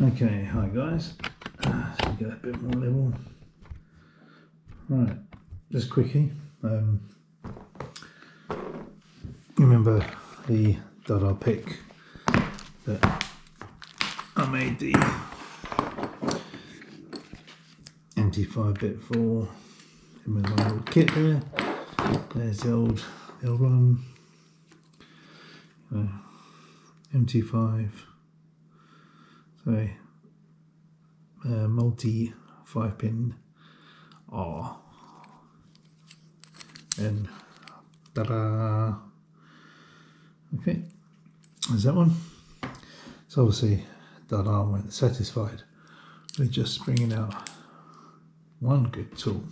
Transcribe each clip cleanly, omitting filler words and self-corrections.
Okay, hi guys. So get a bit more level. Right, just quickly. Remember the DADA pick that I made the MT5 bit for in my little kit there. There's the old one. MT5. So multi 5-pin R. And ta-da! Okay, there's that one. So obviously DADA weren't satisfied with just bringing out one good tool.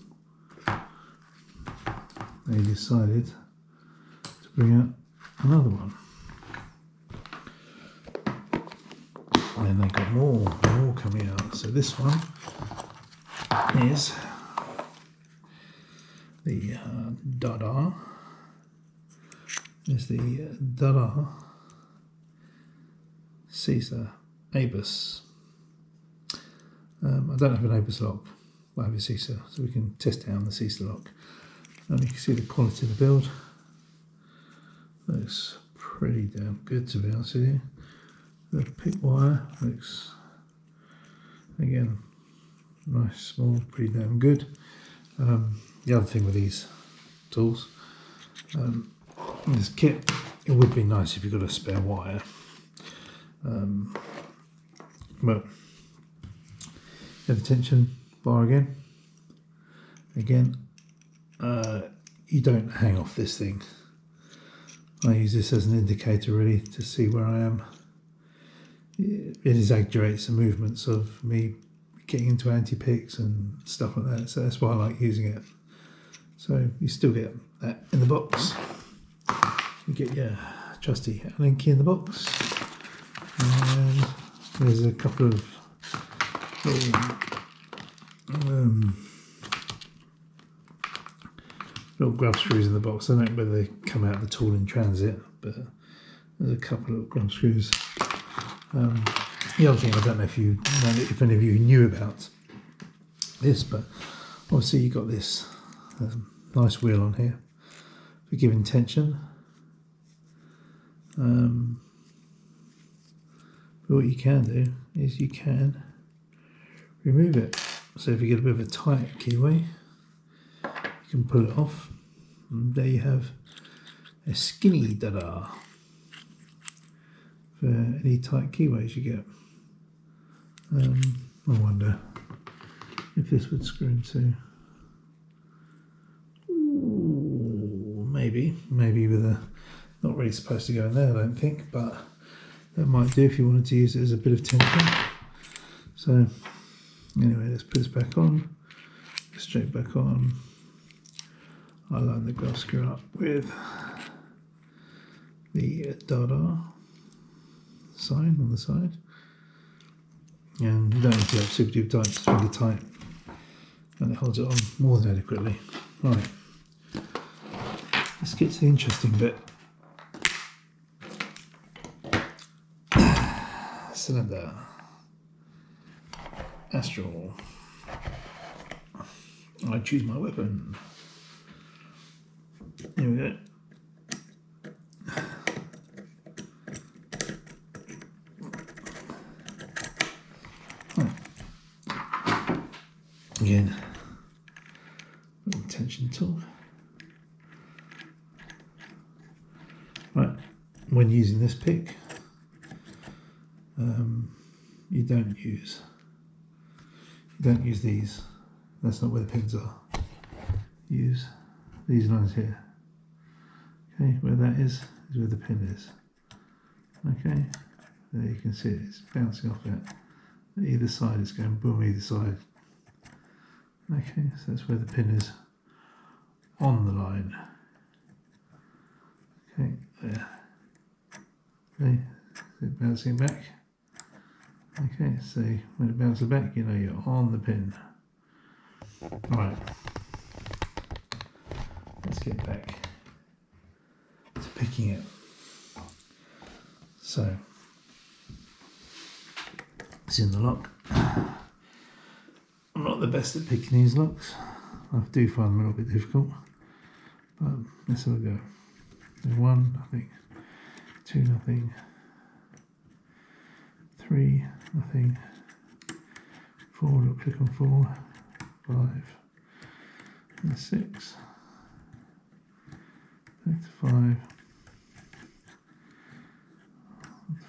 They decided to bring out another one. And they got more coming out. So this one is the DADA. Is the DADA Cisa Abus. I don't have an Abus lock, but I have a Cisa, so we can test out the Cisa lock. And you can see the quality of the build. Looks pretty damn good, to be honest with you. The pick wire looks, again, nice, small, pretty damn good. The other thing with these tools, in this kit, it would be nice if you got a spare wire. But you have the tension bar again. You don't hang off this thing. I use this as an indicator really to see where I am. It exaggerates the movements of me getting into anti-picks and stuff like that, so that's why I like using it. So you still get that in the box. You get your trusty Allen key in the box, and there's a couple of little grub screws in the box. I don't know whether they come out of the tool in transit, but there's a couple of grub screws. The other thing, I don't know if any of you knew about this, but obviously you've got this nice wheel on here for giving tension. But what you can do is you can remove it. So if you get a bit of a tight keyway, you can pull it off, and there you have a skinny DADA for any tight keyways you get. I wonder if this would screw into. Ooh, maybe with a, not really supposed to go in there, I don't think, but that might do if you wanted to use it as a bit of tension. So anyway, let's put this back on, straight back on. I line the grub screw up with the DADA sign on the side, and you don't need to have super duper tight, just really tight, and it holds it on more than adequately. Right, let's get to the interesting bit. Cylinder Astral. I choose my weapon. Here we go. Again, little tension tool. Right, when using this pick, you don't use these. That's not where the pins are. Use these lines here. Okay, where that is where the pin is. Okay, there you can see it. It's bouncing off it. Either side, it's going boom either side. Okay, so that's where the pin is on the line. Okay, there. Okay, so it bouncing back. Okay, so when it bounces back, you know you're on the pin. Right, let's get back to picking it. So It's in the lock. I'm not the best at picking these locks. I do find them a little bit difficult, but let's have a go. 1, nothing. 2, nothing. 3, nothing. 4, look, click on 4. 5 and 6. Back to 5.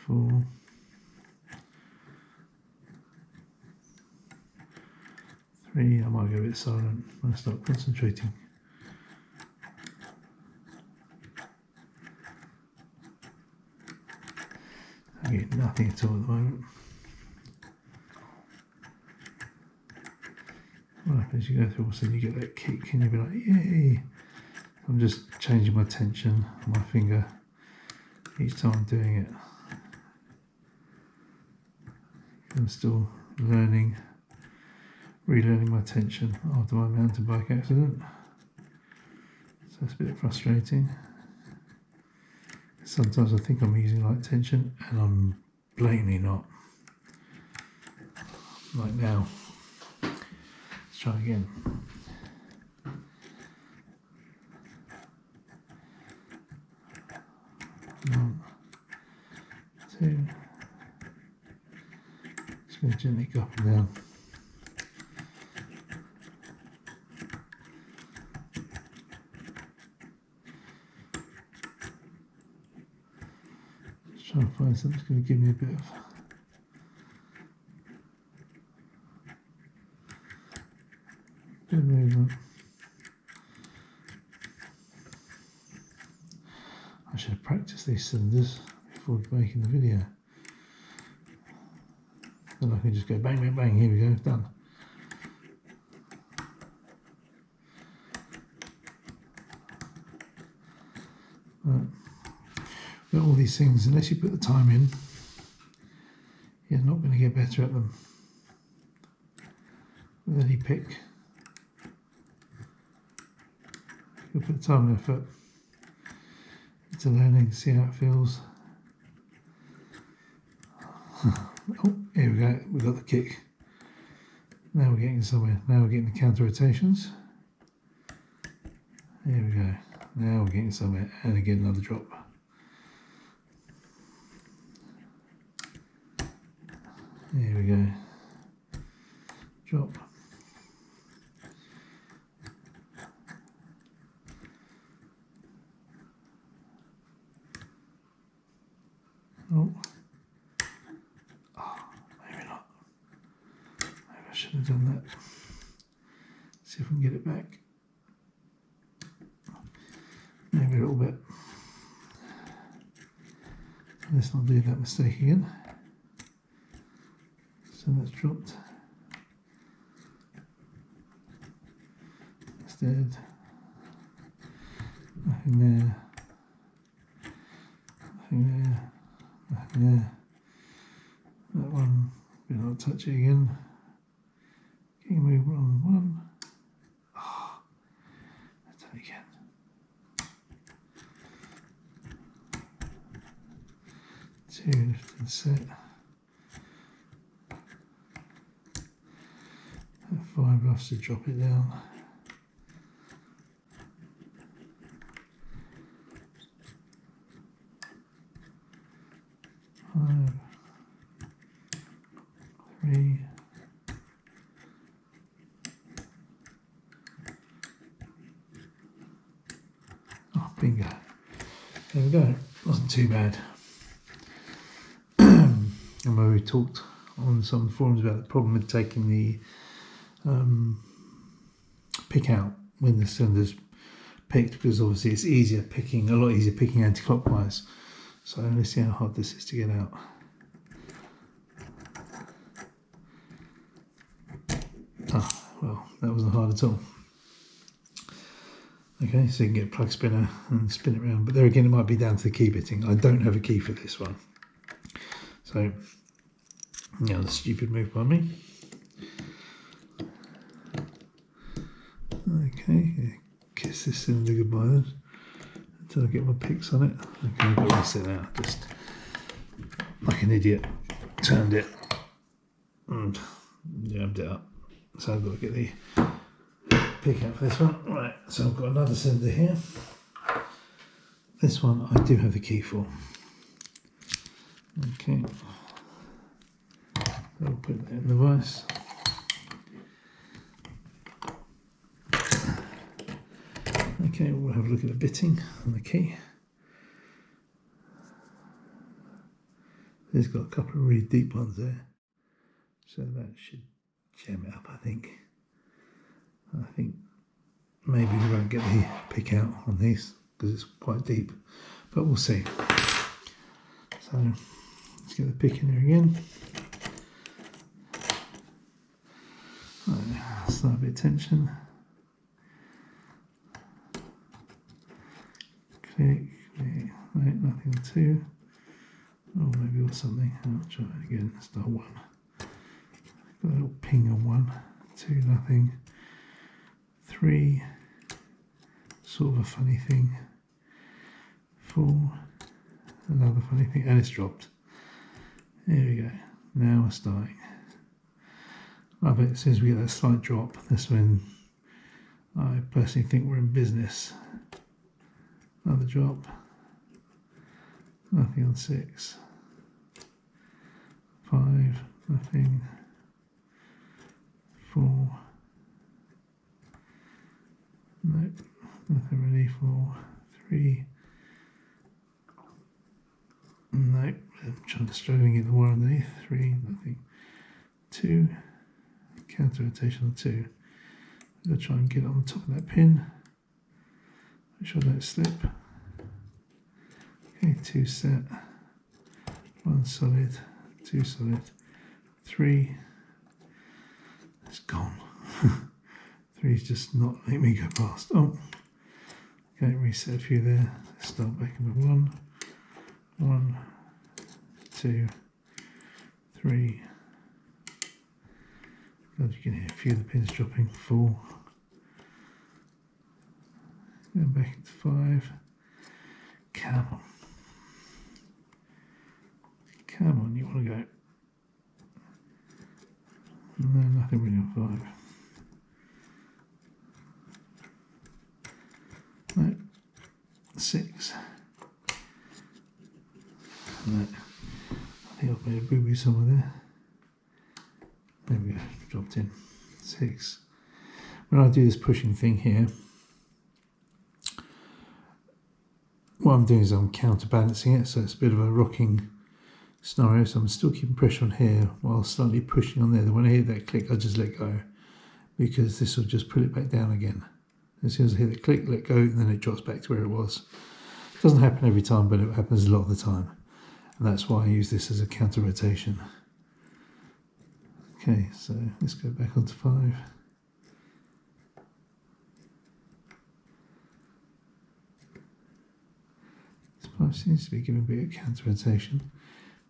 4. 3. I might go a bit silent when I start concentrating. I get nothing at all at the moment. What happens? You go through, all of a sudden you get that kick and you'll be like, yay! I'm just changing my tension on my finger each time I'm doing it. I'm still learning, relearning my tension after my mountain bike accident. So it's a bit frustrating. Sometimes I think I'm using light tension and I'm blatantly not. Like now. Let's try again. 1, 2. Just going to gently go up and down. Just try and find something that's going to give me a bit of movement. I should have practiced these cylinders before making the video. Then I can just go bang, bang, bang, here we go, done. Right. But all these things, unless you put the time in, you're not going to get better at them with any pick. You put the time and effort into learning, see how it feels. Oh, here we go, we got the kick. Now we're getting somewhere. Now we're getting the counter rotations. Here we go. Now we're getting somewhere, and again another drop. Here we go. Drop. Oh. Maybe not. Maybe I should have done that. See if we can get it back. Maybe a little bit. Let's not do that mistake again. So that's dropped. Instead, nothing there. Nothing there. Nothing there. That one, we'll not touch it again. Can you move on 1? Oh, let's do it again. 2, lift and set. That 5 has to drop it down. 5, 3. Oh, bingo. There we go. Wasn't too bad. And where we talked on some forums about the problem with taking the pick out when the cylinder's picked, because obviously it's a lot easier picking anti-clockwise. So let's see how hard this is to get out. Ah, well, that wasn't hard at all. Okay, so you can get a plug spinner and spin it around, but there again it might be down to the key bitting. I don't have a key for this one. So, yeah, that's a stupid move by me. Okay, kiss this cylinder goodbye then, until I get my picks on it. Okay, I've got this in out, just like an idiot, turned it and jammed it up. So I've got to get the pick out for this one. Right, so I've got another cylinder here. This one I do have the key for. Okay, I'll put that in the vise. Okay, we'll have a look at the bitting on the key. It's got a couple of really deep ones there, so that should jam it up, I think. I think maybe we won't get the pick out on these because it's quite deep, but we'll see. So let's get the pick in there again. Right, start a bit of tension. Click, click, right, nothing on 2. Oh, maybe or something. I'll try it again. Start 1. Got a little ping on 1. 2, nothing. 3, sort of a funny thing. 4, another funny thing, and it's dropped. There we go. Now we're starting. I bet as soon as we get that slight drop, that's when I personally think we're in business. Another drop. Nothing on 6. 5, nothing. 4, nope, nothing really. 4, 3, nope, I'm struggling to get the wire underneath. 3, nothing. 2, counter rotation on 2. I'm going to try and get it on the top of that pin. Make sure I don't slip. Okay, 2 set. 1 solid. 2 solid. 3. It's gone. 3's just not letting me go past. Oh, okay, reset a few there. Let's start back with 1. 1, 2, 3. God, you can hear a few of the pins dropping. 4. Going back into 5. Come on. Come on, you want to go. No, nothing really on 5. No. 6. No. I think I've made a boo-boo somewhere there. There we go, dropped in. 6. When I do this pushing thing here, what I'm doing is I'm counterbalancing it, so it's a bit of a rocking scenario, so I'm still keeping pressure on here while slightly pushing on there. Then when I hear that click, I just let go, because this will just pull it back down again. As soon as I hear the click, let go, and then it drops back to where it was. It doesn't happen every time, but it happens a lot of the time. And that's why I use this as a counter rotation. Okay, so let's go back onto 5. This 5 seems to be giving a bit of counter rotation.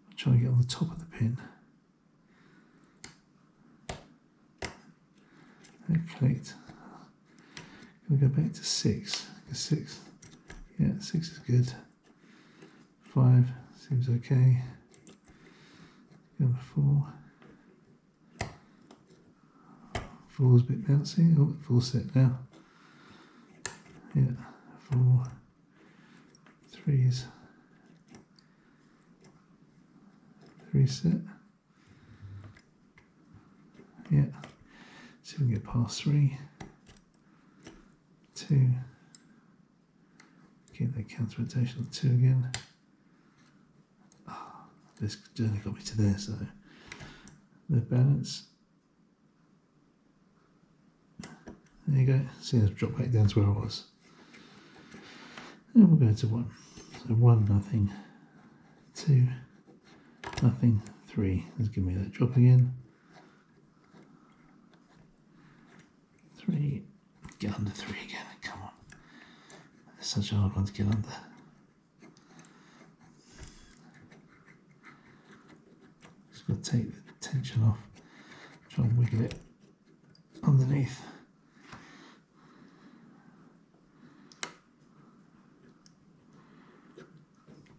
I'll try and get on the top of the pin. That clicked. I'm going to go back to 6. 6, yeah, 6 is good. 5 seems okay. Go to 4. 4's a bit bouncy. Oh, 4 set now. Yeah, 4. 3's. 3 set. Yeah. See if we can get past 3. 2. Keep that counter rotation on 2 again. Oh, this journey got me to there, so the balance. There you go. See, I've dropped back down to where I was. And we'll go to 1. So 1, nothing. 2, nothing. 3. Let's give me that drop again. 3. Get under 3 again. Come on. It's such a hard one to get under. Just got to take the tension off. Try and wiggle it underneath.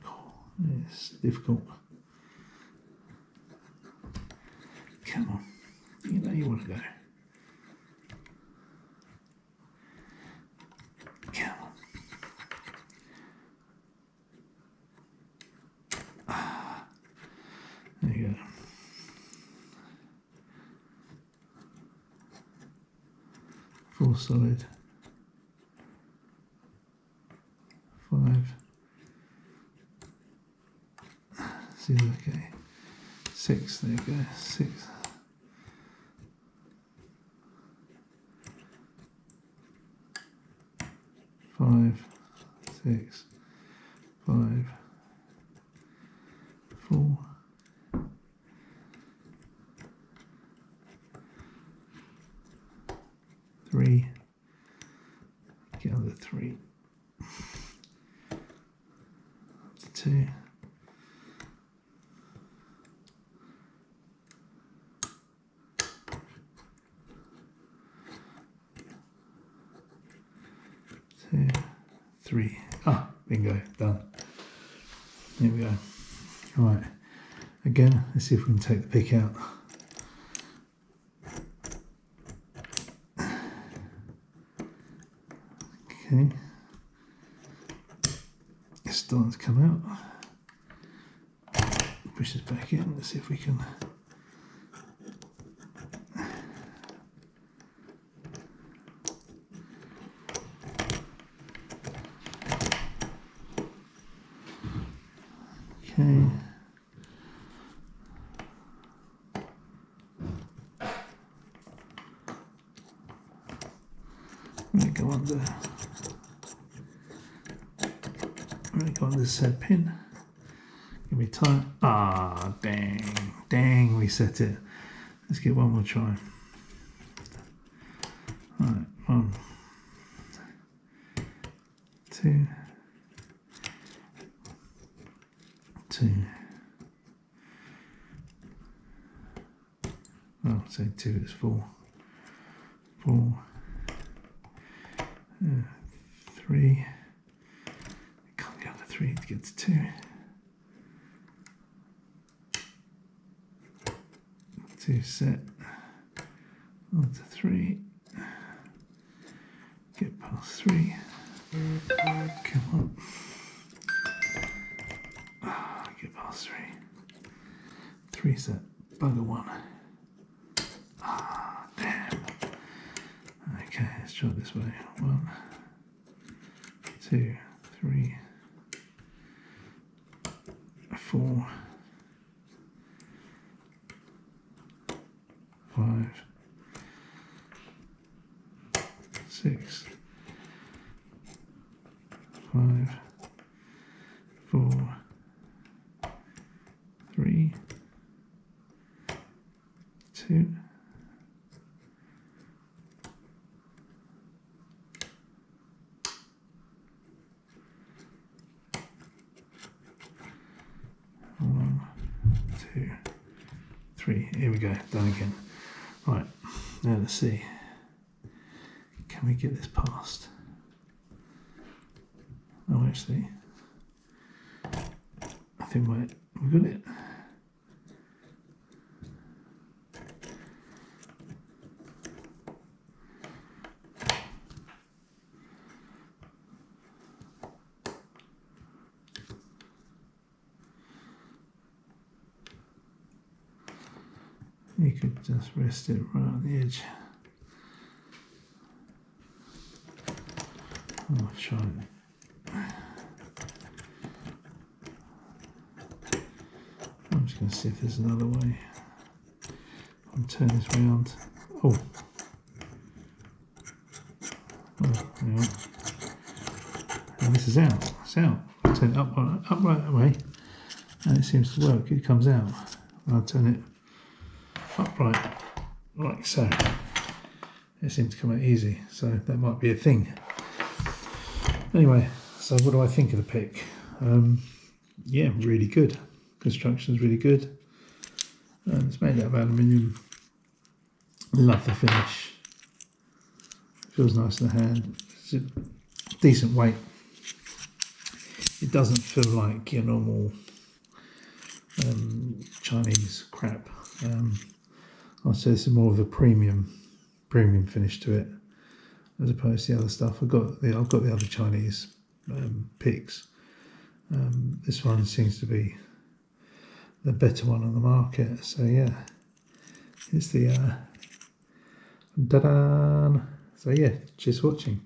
Oh, it's difficult. Come we go. Come on. There you go. Full solid. 5. See, okay. 6, there you go. 6. 5, 6, 5, 4, 3, get on the 3, 2, 2, 3. Ah, bingo, done. Here we go. Right, again, let's see if we can take the pick out. Okay, it's starting to come out. Push this back in, let's see if we can. Okay. I'm going to go under. I'm going to go under the set pin. Give me time. Ah, dang, we set it. Let's get one more try. Right, 1, 2, 2. Oh, say 2 is 4. 4, 3. Can't get to 3 to get to 2. 2 set. On to 3. Get past 3. Come on. Get past 3. 3 set. Bugger 1. Ah, damn. Okay, let's try it this way. 1, 2, 3, 4, 5, 6, 5, 4, 3, 2. One, 2, 3. Here we go. Done again. Right. Now let's see. Can we get this past? Oh, actually, I think we've got it. You could just rest it right on the edge. I'll try it. I'm just going to see if there's another way. I'll turn this round. Oh, hang on. And this is out. It's out. I'll turn it up right away, and it seems to work. It comes out. I'll turn it upright, like so. It seems to come out easy, so that might be a thing. Anyway, so what do I think of the pick? Yeah, really good. Construction's really good. It's made out of aluminium. Love the finish. Feels nice in the hand. It's a decent weight. It doesn't feel like your normal Chinese crap. I'd say this is more of a premium finish to it, as opposed to the other stuff. I've got the other Chinese picks. This one seems to be the better one on the market. So yeah, it's the DADA. So yeah, cheers for watching.